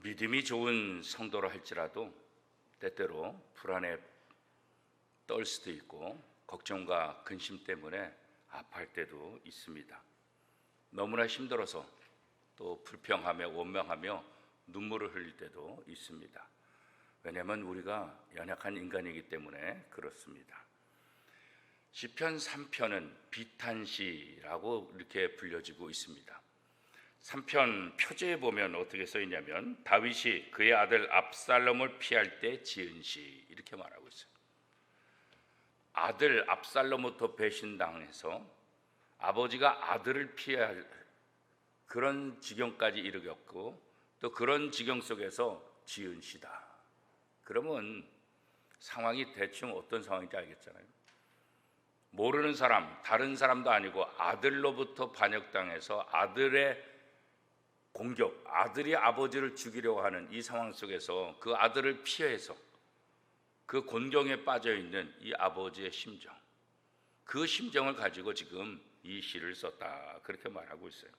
믿음이 좋은 성도로 할지라도 때때로 불안에 떨 수도 있고 걱정과 근심 때문에 아파할 때도 있습니다. 너무나 힘들어서 또 불평하며 원망하며 눈물을 흘릴 때도 있습니다. 왜냐하면 우리가 연약한 인간이기 때문에 그렇습니다. 시편 3편은 비탄시라고 이렇게 불려지고 있습니다. 3편 표제에 보면 어떻게 써 있냐면 다윗이 그의 아들 압살롬을 피할 때 지은 시 이렇게 말하고 있어요. 아들 압살롬부터 배신당해서 아버지가 아들을 피할 그런 지경까지 이르렀고 또 그런 지경 속에서 지은 시다. 그러면 상황이 대충 어떤 상황인지 알겠잖아요. 모르는 사람, 다른 사람도 아니고 아들로부터 반역당해서 아들의 공격, 아들이 아버지를 죽이려고 하는 이 상황 속에서 그 아들을 피해서 그 곤경에 빠져 있는 이 아버지의 심정, 그 심정을 가지고 지금 이 시를 썼다 그렇게 말하고 있어요.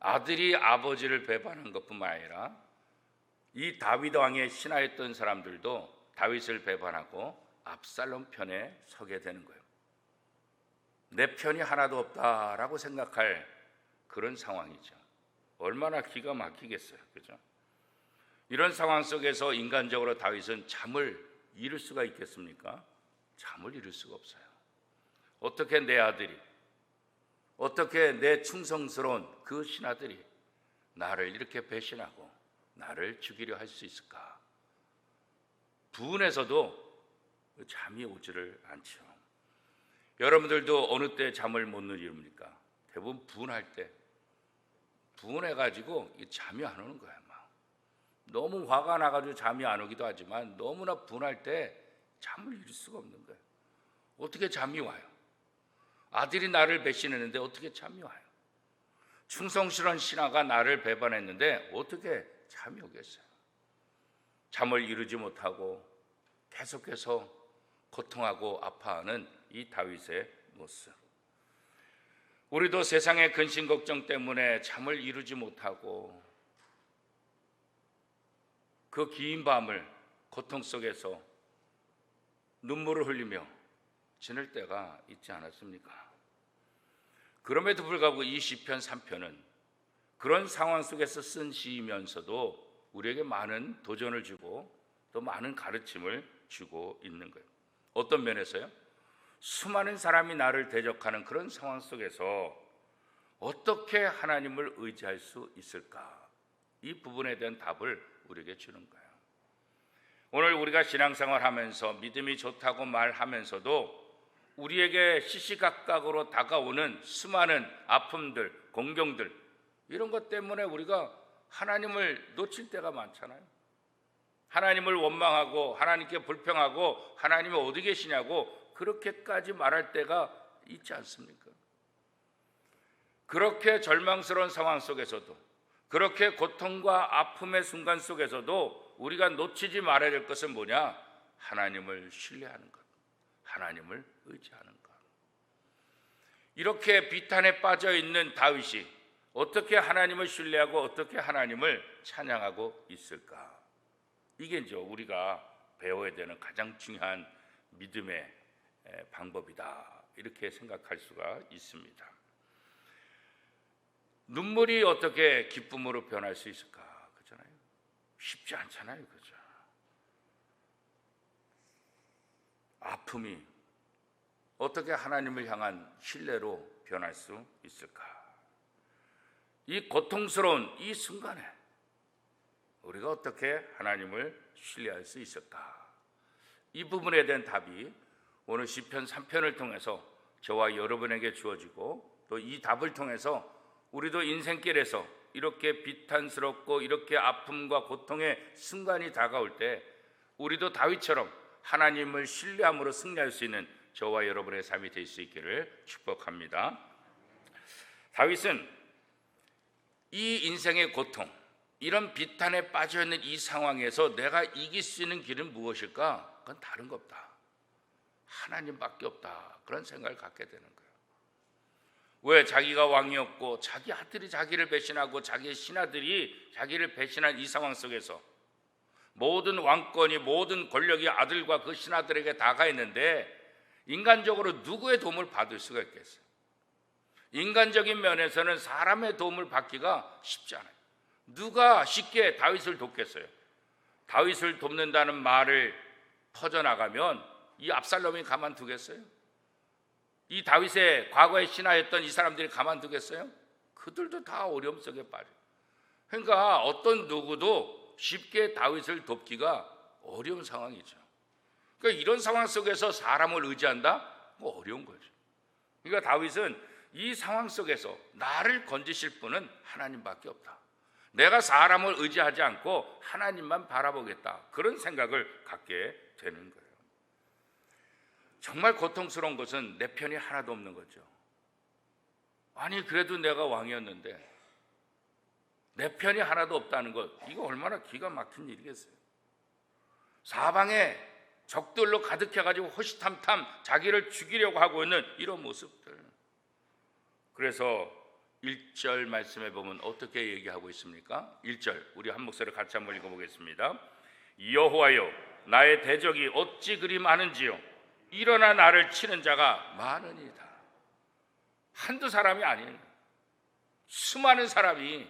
아들이 아버지를 배반한 것뿐만 아니라 이 다윗 왕의 신하였던 사람들도 다윗을 배반하고 압살롬 편에 서게 되는 거예요. 내 편이 하나도 없다라고 생각할 그런 상황이죠. 얼마나 기가 막히겠어요, 그죠? 이런 상황 속에서 인간적으로 다윗은 잠을 이룰 수가 있겠습니까? 잠을 이룰 수가 없어요. 어떻게 내 아들이, 어떻게 내 충성스러운 그 신하들이 나를 이렇게 배신하고 나를 죽이려 할 수 있을까? 부은에서도 잠이 오지를 않죠. 여러분들도 어느 때 잠을 못 이룹니까? 대부분 부은할 때 부은해가지고 잠이 안 오는 거야. 막 너무 화가 나가지고 잠이 안 오기도 하지만 너무나 분할 때 잠을 이룰 수가 없는 거예요. 어떻게 잠이 와요? 아들이 나를 배신했는데 어떻게 잠이 와요? 충성스러운 신하가 나를 배반했는데 어떻게 잠이 오겠어요? 잠을 이루지 못하고 계속해서 고통하고 아파하는 이 다윗의 모습. 우리도 세상의 근심 걱정 때문에 잠을 이루지 못하고 그 긴 밤을 고통 속에서 눈물을 흘리며 지낼 때가 있지 않았습니까? 그럼에도 불구하고 이 시편 3편은 그런 상황 속에서 쓴 시이면서도 우리에게 많은 도전을 주고 또 많은 가르침을 주고 있는 거예요. 어떤 면에서요? 수많은 사람이 나를 대적하는 그런 상황 속에서 어떻게 하나님을 의지할 수 있을까? 이 부분에 대한 답을 우리에게 주는 거예요. 오늘 우리가 신앙생활 하면서 믿음이 좋다고 말하면서도 우리에게 시시각각으로 다가오는 수많은 아픔들, 공경들 이런 것 때문에 우리가 하나님을 놓칠 때가 많잖아요. 하나님을 원망하고 하나님께 불평하고 하나님이 어디 계시냐고 그렇게까지 말할 때가 있지 않습니까? 그렇게 절망스러운 상황 속에서도 그렇게 고통과 아픔의 순간 속에서도 우리가 놓치지 말아야 될 것은 뭐냐? 하나님을 신뢰하는 것, 하나님을 의지하는 것. 이렇게 비탄에 빠져 있는 다윗이 어떻게 하나님을 신뢰하고 어떻게 하나님을 찬양하고 있을까? 이게 이제 우리가 배워야 되는 가장 중요한 믿음의 방법이다 이렇게 생각할 수가 있습니다. 눈물이 어떻게 기쁨으로 변할 수 있을까? 그렇잖아요. 쉽지 않잖아요, 그죠? 아픔이 어떻게 하나님을 향한 신뢰로 변할 수 있을까? 이 고통스러운 이 순간에 우리가 어떻게 하나님을 신뢰할 수 있을까? 이 부분에 대한 답이 오늘 시편 3편을 통해서 저와 여러분에게 주어지고 또 이 답을 통해서 우리도 인생길에서 이렇게 비탄스럽고 이렇게 아픔과 고통의 순간이 다가올 때 우리도 다윗처럼 하나님을 신뢰함으로 승리할 수 있는 저와 여러분의 삶이 될 수 있기를 축복합니다. 다윗은 이 인생의 고통, 이런 비탄에 빠져있는 이 상황에서 내가 이길 수 있는 길은 무엇일까? 그건 다른 거 없다. 하나님밖에 없다. 그런 생각을 갖게 되는 거예요. 왜? 자기가 왕이었고 자기 아들이 자기를 배신하고 자기의 신하들이 자기를 배신한 이 상황 속에서 모든 왕권이, 모든 권력이 아들과 그 신하들에게 다 가 있는데 인간적으로 누구의 도움을 받을 수가 있겠어요? 인간적인 면에서는 사람의 도움을 받기가 쉽지 않아요. 누가 쉽게 다윗을 돕겠어요? 다윗을 돕는다는 말을 퍼져나가면 이 압살롬이 가만두겠어요? 이 다윗의 과거에 신하였던 이 사람들이 가만두겠어요? 그들도 다 어려움 속에 빠져요. 그러니까 어떤 누구도 쉽게 다윗을 돕기가 어려운 상황이죠. 그러니까 이런 상황 속에서 사람을 의지한다? 뭐 어려운 거죠. 그러니까 다윗은 이 상황 속에서 나를 건지실 분은 하나님밖에 없다. 내가 사람을 의지하지 않고 하나님만 바라보겠다. 그런 생각을 갖게 되는 거예요. 정말 고통스러운 것은 내 편이 하나도 없는 거죠. 아니 그래도 내가 왕이었는데 내 편이 하나도 없다는 것, 이거 얼마나 기가 막힌 일이겠어요. 사방에 적들로 가득해가지고 호시탐탐 자기를 죽이려고 하고 있는 이런 모습들. 그래서 1절 말씀에 보면 어떻게 얘기하고 있습니까? 1절 우리 한 목소리 같이 한번 읽어보겠습니다. 여호와여 나의 대적이 어찌 그리 많은지요 일어나 나를 치는 자가 많으니이다. 한두 사람이 아니에요. 수많은 사람이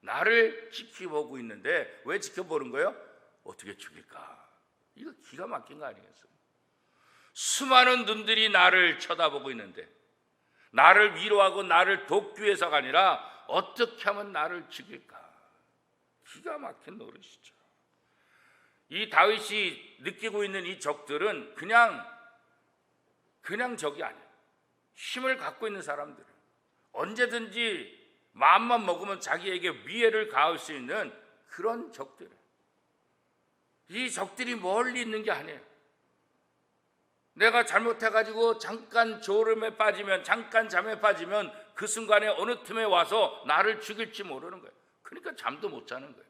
나를 지켜보고 있는데 왜 지켜보는 거예요? 어떻게 죽일까? 이거 기가 막힌 거 아니겠어요? 수많은 눈들이 나를 쳐다보고 있는데 나를 위로하고 나를 돕기 위해서가 아니라 어떻게 하면 나를 죽일까? 기가 막힌 노릇이죠. 이 다윗이 느끼고 있는 이 적들은 그냥 적이 아니에요. 힘을 갖고 있는 사람들, 언제든지 마음만 먹으면 자기에게 위해를 가할 수 있는 그런 적들. 이 적들이 멀리 있는 게 아니에요. 내가 잘못해가지고 잠깐 졸음에 빠지면, 잠깐 잠에 빠지면 그 순간에 어느 틈에 와서 나를 죽일지 모르는 거예요. 그러니까 잠도 못 자는 거예요.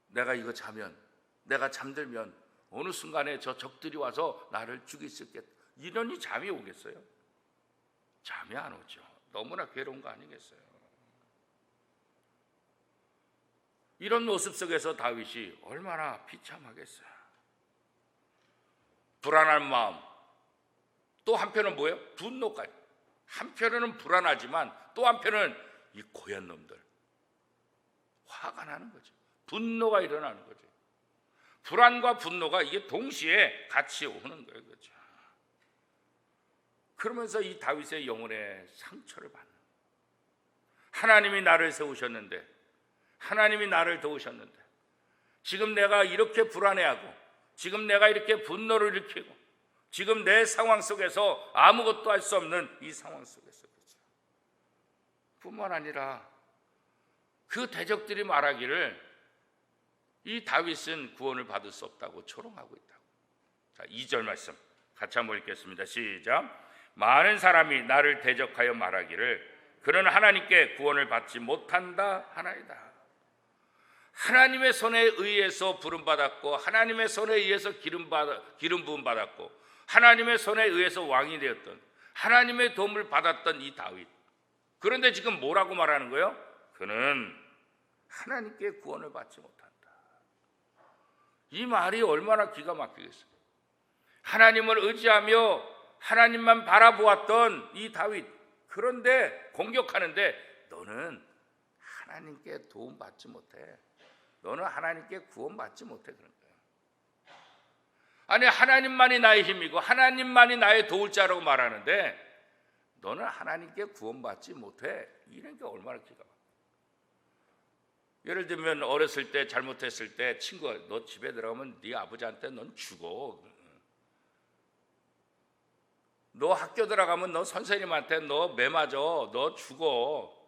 내가 이거 자면, 내가 잠들면 어느 순간에 저 적들이 와서 나를 죽일 수 있겠다. 이러니 잠이 오겠어요? 잠이 안 오죠. 너무나 괴로운 거 아니겠어요? 이런 모습 속에서 다윗이 얼마나 비참하겠어요. 불안한 마음, 또 한편은 뭐예요? 분노까지. 한편은 불안하지만 또 한편은 이 고얀 놈들, 화가 나는 거죠. 분노가 일어나는 거죠. 불안과 분노가 이게 동시에 같이 오는 거예요. 그렇죠? 그러면서 이 다윗의 영혼에 상처를 받는, 하나님이 나를 세우셨는데, 하나님이 나를 도우셨는데 지금 내가 이렇게 불안해하고, 지금 내가 이렇게 분노를 일으키고, 지금 내 상황 속에서 아무것도 할 수 없는 이 상황 속에서, 그렇죠? 뿐만 아니라 그 대적들이 말하기를 이 다윗은 구원을 받을 수 없다고 조롱하고 있다고. 자, 2절 말씀 같이 한번 읽겠습니다. 시작. 많은 사람이 나를 대적하여 말하기를 그는 하나님께 구원을 받지 못한다 하나이다. 하나님의 손에 의해서 부름받았고, 하나님의 손에 의해서 기름 부음 받았고, 하나님의 손에 의해서 왕이 되었던, 하나님의 도움을 받았던 이 다윗. 그런데 지금 뭐라고 말하는 거예요? 그는 하나님께 구원을 받지 못한다. 이 말이 얼마나 기가 막히겠어요. 하나님을 의지하며 하나님만 바라보았던 이 다윗, 그런데 공격하는데 너는 하나님께 도움받지 못해, 너는 하나님께 구원받지 못해, 그런 거예요. 아니 하나님만이 나의 힘이고 하나님만이 나의 도울 자라고 말하는데 너는 하나님께 구원받지 못해, 이런 게 얼마나 기가 막혀. 예를 들면 어렸을 때 잘못했을 때 친구가 너 집에 들어가면 네 아버지한테 넌 죽어, 너 학교 들어가면 너 선생님한테 너 매 맞아, 너 죽어.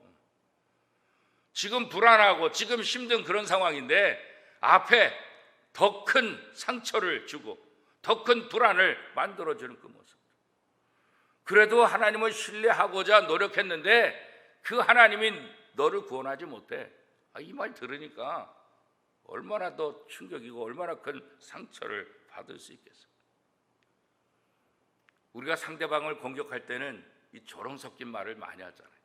지금 불안하고 지금 힘든 그런 상황인데 앞에 더 큰 상처를 주고 더 큰 불안을 만들어주는 그 모습. 그래도 하나님을 신뢰하고자 노력했는데 그 하나님이 너를 구원하지 못해. 이 말 들으니까 얼마나 더 충격이고 얼마나 큰 상처를 받을 수 있겠어요. 우리가 상대방을 공격할 때는 이 조롱 섞인 말을 많이 하잖아요.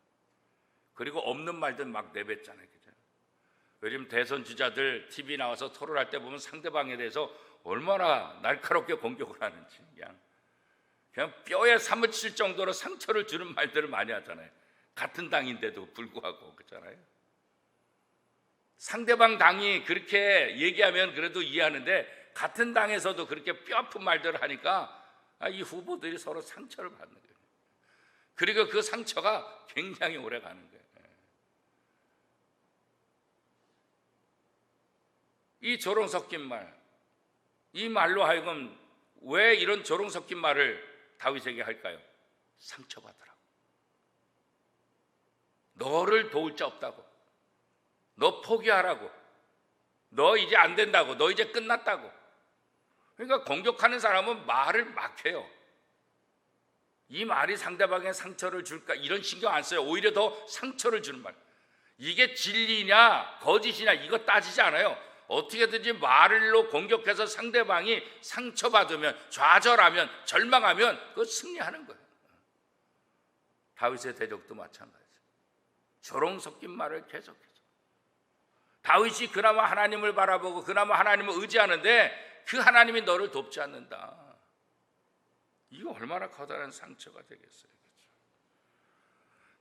그리고 없는 말들 막 내뱉잖아요. 그죠? 요즘 대선 주자들 TV 나와서 토론할 때 보면 상대방에 대해서 얼마나 날카롭게 공격을 하는지 그냥 뼈에 사무칠 정도로 상처를 주는 말들을 많이 하잖아요. 같은 당인데도 불구하고 그렇잖아요. 상대방 당이 그렇게 얘기하면 그래도 이해하는데 같은 당에서도 그렇게 뼈 아픈 말들을 하니까 이 후보들이 서로 상처를 받는 거예요. 그리고 그 상처가 굉장히 오래 가는 거예요. 이 조롱 섞인 말, 이 말로 하여금 왜 이런 조롱 섞인 말을 다윗에게 할까요? 상처받으라고. 너를 도울 자 없다고. 너 포기하라고. 너 이제 안 된다고. 너 이제 끝났다고. 그러니까 공격하는 사람은 말을 막 해요. 이 말이 상대방의 상처를 줄까 이런 신경 안 써요. 오히려 더 상처를 주는 말. 이게 진리냐 거짓이냐 이거 따지지 않아요. 어떻게든지 말로 공격해서 상대방이 상처받으면 좌절하면 절망하면 그거 승리하는 거예요. 다윗의 대적도 마찬가지예요. 조롱 섞인 말을 계속해서. 다윗이 그나마 하나님을 바라보고 그나마 하나님을 의지하는데 그 하나님이 너를 돕지 않는다. 이거 얼마나 커다란 상처가 되겠어요. 그렇죠?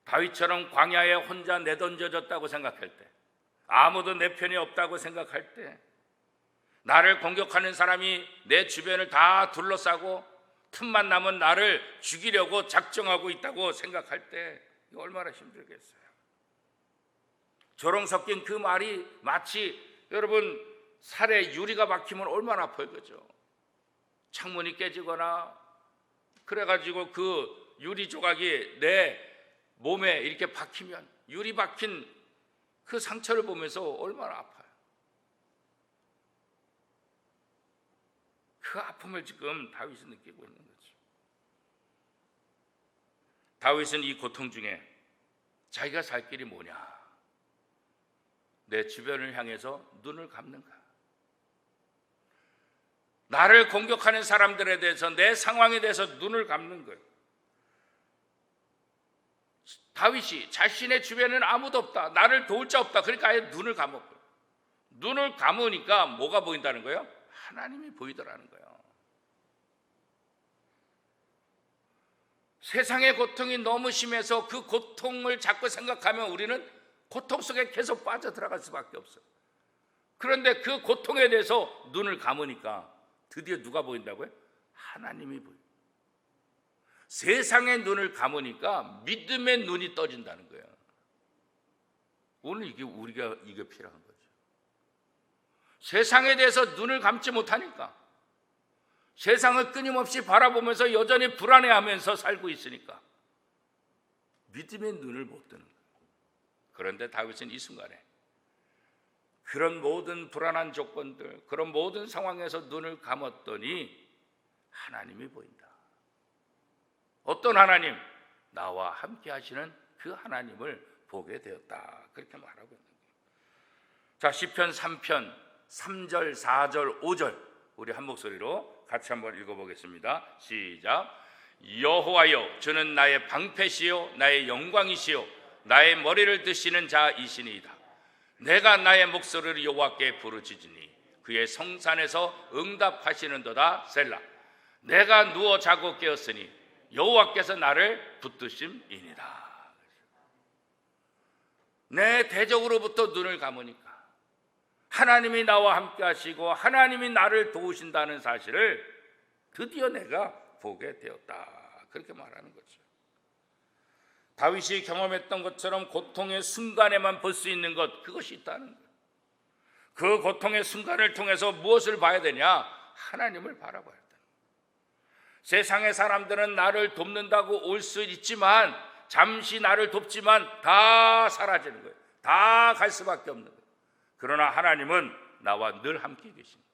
다윗처럼 광야에 혼자 내던져졌다고 생각할 때, 아무도 내 편이 없다고 생각할 때, 나를 공격하는 사람이 내 주변을 다 둘러싸고 틈만 나면 나를 죽이려고 작정하고 있다고 생각할 때 이거 얼마나 힘들겠어요. 조롱 섞인 그 말이 마치 여러분 살에 유리가 박히면 얼마나 아파요. 그죠? 창문이 깨지거나 그래가지고 그 유리 조각이 내 몸에 이렇게 박히면 유리 박힌 그 상처를 보면서 얼마나 아파요. 그 아픔을 지금 다윗이 느끼고 있는 거죠. 다윗은 이 고통 중에 자기가 살 길이 뭐냐? 내 주변을 향해서 눈을 감는가? 나를 공격하는 사람들에 대해서 내 상황에 대해서 눈을 감는 거예요. 다윗이 자신의 주변에는 아무도 없다. 나를 도울 자 없다. 그러니까 아예 눈을 감았고요. 눈을 감으니까 뭐가 보인다는 거예요? 하나님이 보이더라는 거예요. 세상의 고통이 너무 심해서 그 고통을 자꾸 생각하면 우리는 고통 속에 계속 빠져들어갈 수밖에 없어요. 그런데 그 고통에 대해서 눈을 감으니까 드디어 누가 보인다고요? 하나님이 보여요. 세상의 눈을 감으니까 믿음의 눈이 떠진다는 거예요. 오늘 우리가 이게 필요한 거죠. 세상에 대해서 눈을 감지 못하니까, 세상을 끊임없이 바라보면서 여전히 불안해하면서 살고 있으니까 믿음의 눈을 못 뜨는 거예요. 그런데 다윗은 이 순간에 그런 모든 불안한 조건들, 그런 모든 상황에서 눈을 감았더니 하나님이 보인다. 어떤 하나님? 나와 함께 하시는 그 하나님을 보게 되었다. 그렇게 말하고 있는 거예요. 자, 시편 3편 3절, 4절, 5절 우리 한 목소리로 같이 한번 읽어보겠습니다. 시작. 여호와여, 주는 나의 방패시요 나의 영광이시요 나의 머리를 드시는 자이시니이다. 내가 나의 목소리를 여호와께 부르짖으니 그의 성산에서 응답하시는도다. 셀라. 내가 누워 자고 깨었으니 여호와께서 나를 붙드심이니라. 내 대적으로부터 눈을 감으니까 하나님이 나와 함께 하시고 하나님이 나를 도우신다는 사실을 드디어 내가 보게 되었다. 그렇게 말하는 거죠. 다윗이 경험했던 것처럼 고통의 순간에만 볼 수 있는 것, 그것이 있다는 거예요. 그 고통의 순간을 통해서 무엇을 봐야 되냐? 하나님을 바라봐야 된다. 세상의 사람들은 나를 돕는다고 올 수 있지만 잠시 나를 돕지만 다 사라지는 거예요. 다 갈 수밖에 없는 거예요. 그러나 하나님은 나와 늘 함께 계십니다.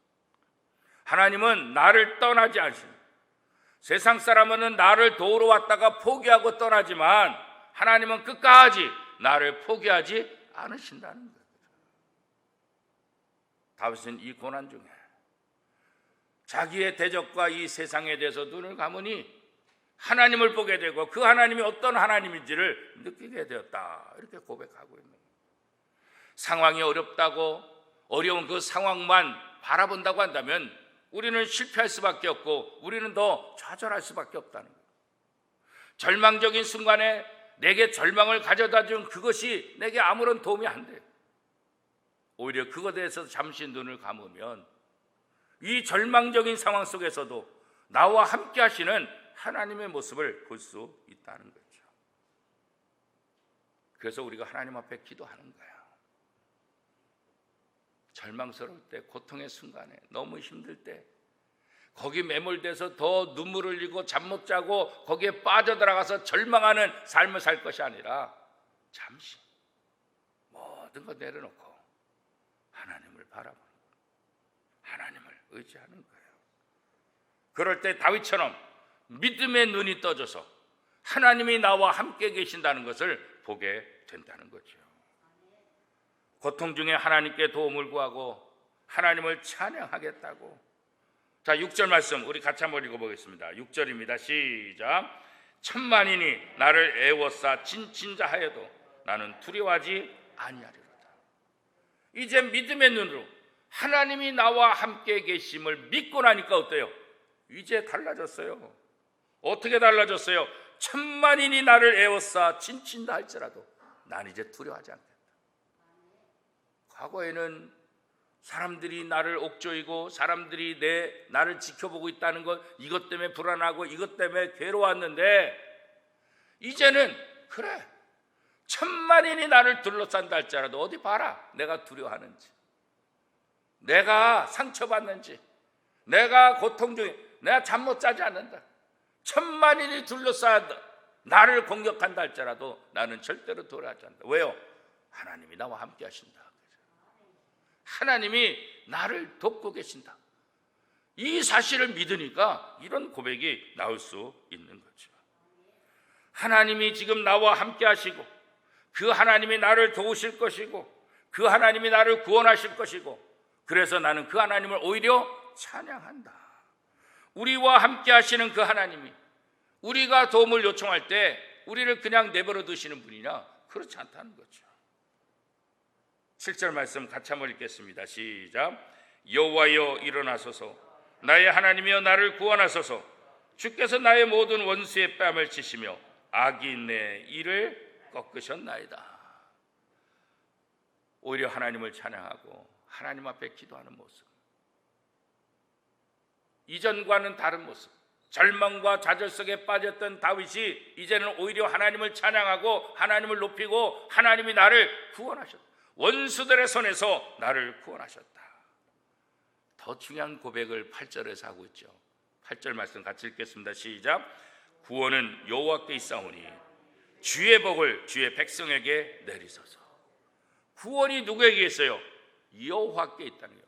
하나님은 나를 떠나지 않습니다. 세상 사람은 나를 도우러 왔다가 포기하고 떠나지만 하나님은 끝까지 나를 포기하지 않으신다는 거예요. 다윗은 이 고난 중에 자기의 대적과 이 세상에 대해서 눈을 감으니 하나님을 보게 되고 그 하나님이 어떤 하나님인지를 느끼게 되었다. 이렇게 고백하고 있는 거예요. 상황이 어렵다고 어려운 그 상황만 바라본다고 한다면 우리는 실패할 수밖에 없고 우리는 더 좌절할 수밖에 없다는 거예요. 절망적인 순간에 내게 절망을 가져다 준 그것이 내게 아무런 도움이 안 돼요. 오히려 그것에 대해서 잠시 눈을 감으면 이 절망적인 상황 속에서도 나와 함께 하시는 하나님의 모습을 볼 수 있다는 거죠. 그래서 우리가 하나님 앞에 기도하는 거야. 절망스러울 때, 고통의 순간에, 너무 힘들 때 거기 매몰돼서 더 눈물을 흘리고 잠 못 자고 거기에 빠져들어가서 절망하는 삶을 살 것이 아니라 잠시 모든 거 내려놓고 하나님을 바라보는 거예요. 하나님을 의지하는 거예요. 그럴 때 다윗처럼 믿음의 눈이 떠져서 하나님이 나와 함께 계신다는 것을 보게 된다는 거죠. 고통 중에 하나님께 도움을 구하고 하나님을 찬양하겠다고. 자, 6절 말씀 우리 같이 한번 읽어보겠습니다. 6절입니다. 시작. 천만인이 나를 애워싸 진진자하여도 나는 두려워하지 아니하리로다. 이제 믿음의 눈으로 하나님이 나와 함께 계심을 믿고 나니까 어때요? 이제 달라졌어요. 어떻게 달라졌어요? 천만인이 나를 애워싸 진친다 할지라도 난 이제 두려워하지 않겠다. 과거에는 사람들이 나를 옥죄이고 사람들이 나를 지켜보고 있다는 것, 이것 때문에 불안하고 이것 때문에 괴로웠는데 이제는 그래, 천만인이 나를 둘러싼다 할지라도 어디 봐라, 내가 두려워하는지, 내가 상처받는지, 내가 고통 중에 내가 잠 못 자지 않는다. 천만인이 둘러싸다 나를 공격한다 할지라도 나는 절대로 두려워하지 않는다. 왜요? 하나님이 나와 함께 하신다. 하나님이 나를 돕고 계신다. 이 사실을 믿으니까 이런 고백이 나올 수 있는 거죠. 하나님이 지금 나와 함께 하시고 그 하나님이 나를 도우실 것이고 그 하나님이 나를 구원하실 것이고 그래서 나는 그 하나님을 오히려 찬양한다. 우리와 함께 하시는 그 하나님이 우리가 도움을 요청할 때 우리를 그냥 내버려 두시는 분이냐? 그렇지 않다는 거죠. 7절 말씀 같이 한번 읽겠습니다. 시작. 여호와여 일어나소서, 나의 하나님이여 나를 구원하소서. 주께서 나의 모든 원수의 뺨을 치시며 악이 내 이를 꺾으셨나이다. 오히려 하나님을 찬양하고 하나님 앞에 기도하는 모습, 이전과는 다른 모습. 절망과 좌절 속에 빠졌던 다윗이 이제는 오히려 하나님을 찬양하고 하나님을 높이고 하나님이 나를 구원하셨다. 원수들의 손에서 나를 구원하셨다. 더 중요한 고백을 8절에서 하고 있죠. 8절 말씀 같이 읽겠습니다. 시작. 구원은 여호와께 있사오니 주의 복을 주의 백성에게 내리소서. 구원이 누구에게 있어요? 여호와께 있다는 거예요.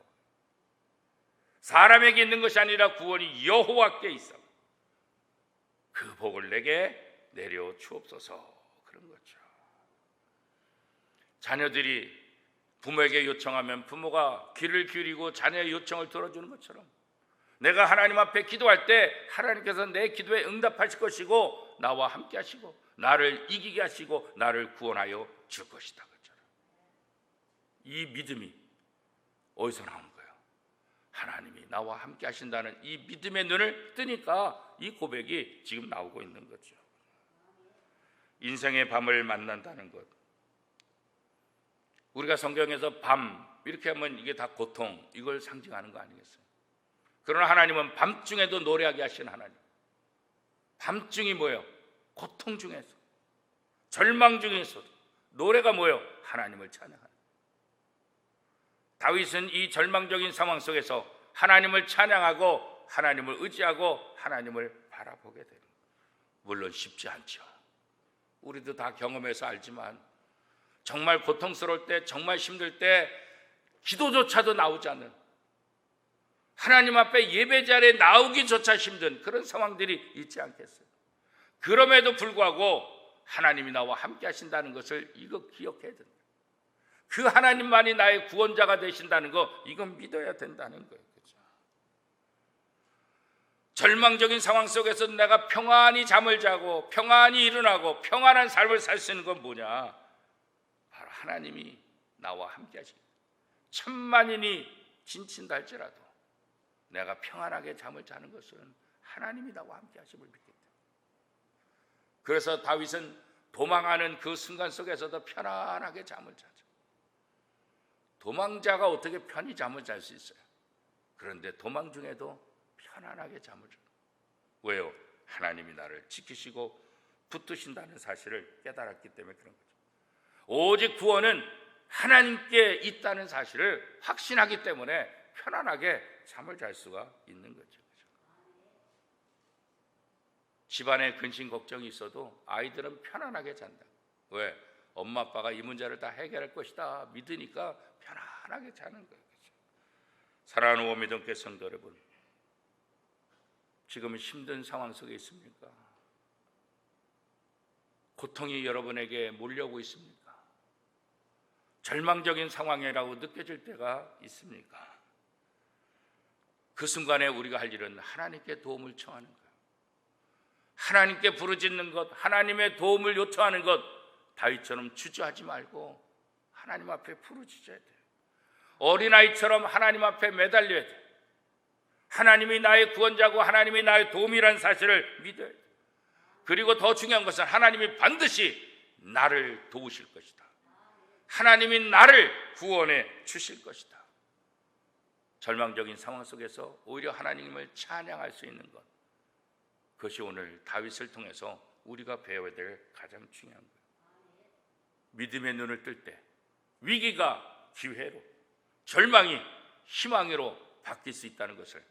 사람에게 있는 것이 아니라 구원이 여호와께 있어. 그 복을 내게 내려 주옵소서. 그런 거죠. 자녀들이 부모에게 요청하면 부모가 귀를 기울이고 자녀의 요청을 들어주는 것처럼 내가 하나님 앞에 기도할 때 하나님께서 내 기도에 응답하실 것이고 나와 함께 하시고 나를 이기게 하시고 나를 구원하여 줄 것이다. 이 믿음이 어디서 나오는 거예요? 하나님이 나와 함께 하신다는 이 믿음의 눈을 뜨니까 이 고백이 지금 나오고 있는 거죠. 인생의 밤을 만난다는 것, 우리가 성경에서 밤 이렇게 하면 이게 다 고통, 이걸 상징하는 거 아니겠어요? 그러나 하나님은 밤중에도 노래하게 하시는 하나님. 밤중이 뭐예요? 고통 중에서, 절망 중에서도 노래가 뭐예요? 하나님을 찬양하는. 다윗은 이 절망적인 상황 속에서 하나님을 찬양하고 하나님을 의지하고 하나님을 바라보게 됩니다. 물론 쉽지 않죠. 우리도 다 경험해서 알지만 정말 고통스러울 때, 정말 힘들 때 기도조차도 나오지 않는, 하나님 앞에 예배 자리에 나오기조차 힘든 그런 상황들이 있지 않겠어요? 그럼에도 불구하고 하나님이 나와 함께 하신다는 것을 이거 기억해야 된다. 그 하나님만이 나의 구원자가 되신다는 거, 이건 믿어야 된다는 거예요. 그렇죠? 절망적인 상황 속에서 내가 평안히 잠을 자고 평안히 일어나고 평안한 삶을 살 수 있는 건 뭐냐? 바로 하나님이 나와 함께 하시는, 천만인이 진친다 할지라도 내가 평안하게 잠을 자는 것은 하나님이 나와 함께 하심을 믿기 때문에. 그래서 다윗은 도망하는 그 순간 속에서도 편안하게 잠을 자죠. 도망자가 어떻게 편히 잠을 잘 수 있어요? 그런데 도망 중에도 편안하게 잠을 자요. 왜요? 하나님이 나를 지키시고 붙드신다는 사실을 깨달았기 때문에 그런 거죠. 오직 구원은 하나님께 있다는 사실을 확신하기 때문에 편안하게 잠을 잘 수가 있는 거죠. 집안에 근심 걱정이 있어도 아이들은 편안하게 잔다. 왜? 엄마 아빠가 이 문제를 다 해결할 것이다 믿으니까 편안하게 자는 거예요. 사랑하는 원미동교 성도 여러분, 지금 힘든 상황 속에 있습니까? 고통이 여러분에게 몰려오고 있습니까? 절망적인 상황이라고 느껴질 때가 있습니까? 그 순간에 우리가 할 일은 하나님께 도움을 청하는 거예요. 하나님께 부르짖는 것, 하나님의 도움을 요청하는 것, 다윗처럼 주저하지 말고 하나님 앞에 부르짖어야 돼요. 어린아이처럼 하나님 앞에 매달려야 돼요. 하나님이 나의 구원자고 하나님이 나의 도움이라는 사실을 믿어야 돼요. 그리고 더 중요한 것은 하나님이 반드시 나를 도우실 것이다. 하나님이 나를 구원해 주실 것이다. 절망적인 상황 속에서 오히려 하나님을 찬양할 수 있는 것, 그것이 오늘 다윗을 통해서 우리가 배워야 될 가장 중요한 거예요. 믿음의 눈을 뜰 때 위기가 기회로, 절망이 희망으로 바뀔 수 있다는 것을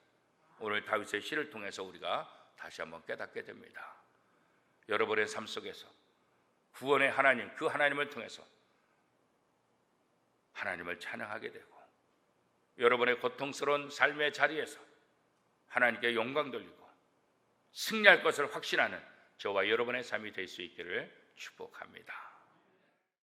오늘 다윗의 시를 통해서 우리가 다시 한번 깨닫게 됩니다. 여러분의 삶 속에서 구원의 하나님, 그 하나님을 통해서 하나님을 찬양하게 되고, 여러분의 고통스러운 삶의 자리에서 하나님께 영광 돌리고 승리할 것을 확신하는 저와 여러분의 삶이 될 수 있기를 축복합니다.